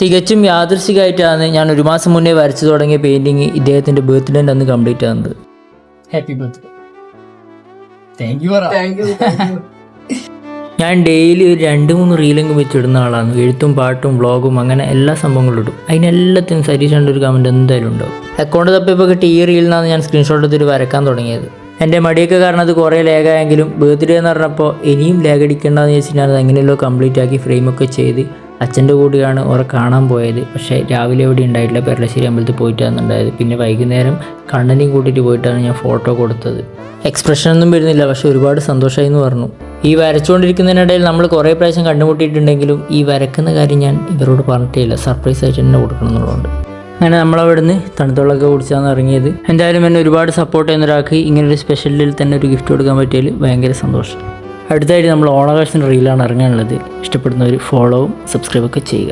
തികച്ചും യാദൃശികമായിട്ടാണ് ഞാൻ ഒരു മാസം മുന്നേ വരച്ചു തുടങ്ങിയ പെയിൻറ്റിങ് ഇദ്ദേഹത്തിൻ്റെ ബർത്ത്ഡേൻ്റെ അന്ന് കംപ്ലീറ്റ് ആകുന്നത്. Happy birthday. Thank you. ഞാൻ ഡെയിലി ഒരു 2-3 റീലെങ്കിലും വെച്ചിടുന്ന ആളാണ്. എഴുത്തും പാട്ടും വ്ളോഗും അങ്ങനെ എല്ലാ സംഭവങ്ങളും ഇടും. അതിനെല്ലാത്തിനും സരീഷാണ്ട് ഒരു കമൻറ്റ് എന്തായാലും ഉണ്ടാവും. അക്കൗണ്ട് തപ്പിയപ്പോൾ കിട്ടിയ ഈ റീലിൽ നിന്നാണ് ഞാൻ സ്ക്രീൻഷോട്ട് എടുത്തിട്ട് വരക്കാൻ തുടങ്ങിയത്. എൻ്റെ മടിയൊക്കെ കാരണം അത് കുറേ ലേഗായെങ്കിലും ബർത്ത്ഡേ എന്ന് പറഞ്ഞപ്പോൾ ഇനിയും ലേഗടിക്കേണ്ടതെന്ന് വെച്ചിട്ട് ഞാൻ അത് എങ്ങനെയല്ലോ കംപ്ലീറ്റ് ആക്കി ഫ്രെയിമൊക്കെ ചെയ്ത് അച്ഛൻ്റെ കൂടെയാണ് ഓരെ കാണാൻ പോയത്. പക്ഷേ രാവിലെ എവിടെ ഉണ്ടായിട്ടില്ല, പെരളശ്ശേരി അമ്പലത്തിൽ പോയിട്ടാണ് ഉണ്ടായത്. പിന്നെ വൈകുന്നേരം കണ്ണനെയും കൂട്ടിയിട്ട് പോയിട്ടാണ് ഞാൻ ഫോട്ടോ കൊടുത്തത്. എക്സ്പ്രഷനൊന്നും വരുന്നില്ല, പക്ഷേ ഒരുപാട് സന്തോഷമായി എന്ന് പറഞ്ഞു. ഈ വരച്ചുകൊണ്ടിരിക്കുന്നതിനിടയിൽ നമ്മൾ കുറേ പ്രാവശ്യം കണ്ടുമുട്ടിയിട്ടുണ്ടെങ്കിലും ഈ വരക്കുന്ന കാര്യം ഞാൻ ഇവരോട് പറഞ്ഞിട്ടില്ല. സർപ്രൈസ് ആയിട്ട് തന്നെ കൊടുക്കണം എന്നുള്ളതുകൊണ്ട് അങ്ങനെ നമ്മളവിടുന്ന് തണുത്തുള്ളൊക്കെ കുടിച്ചാണ് ഇറങ്ങിയത്. എന്തായാലും എന്നെ ഒരുപാട് സപ്പോർട്ട് ചെയ്യുന്ന ഒരാൾക്ക് ഇങ്ങനൊരു സ്പെഷ്യലിൽ തന്നെ ഒരു ഗിഫ്റ്റ് കൊടുക്കാൻ പറ്റിയതിൽ ഭയങ്കര സന്തോഷം. അടുത്തായിട്ട് നമ്മൾ ഓണാഘോഷത്തിൻ്റെ റീലാണ് ഇറങ്ങാനുള്ളത്. ഇഷ്ടപ്പെടുന്നവർ ഫോളോവും സബ്സ്ക്രൈബൊക്കെ ചെയ്യുക.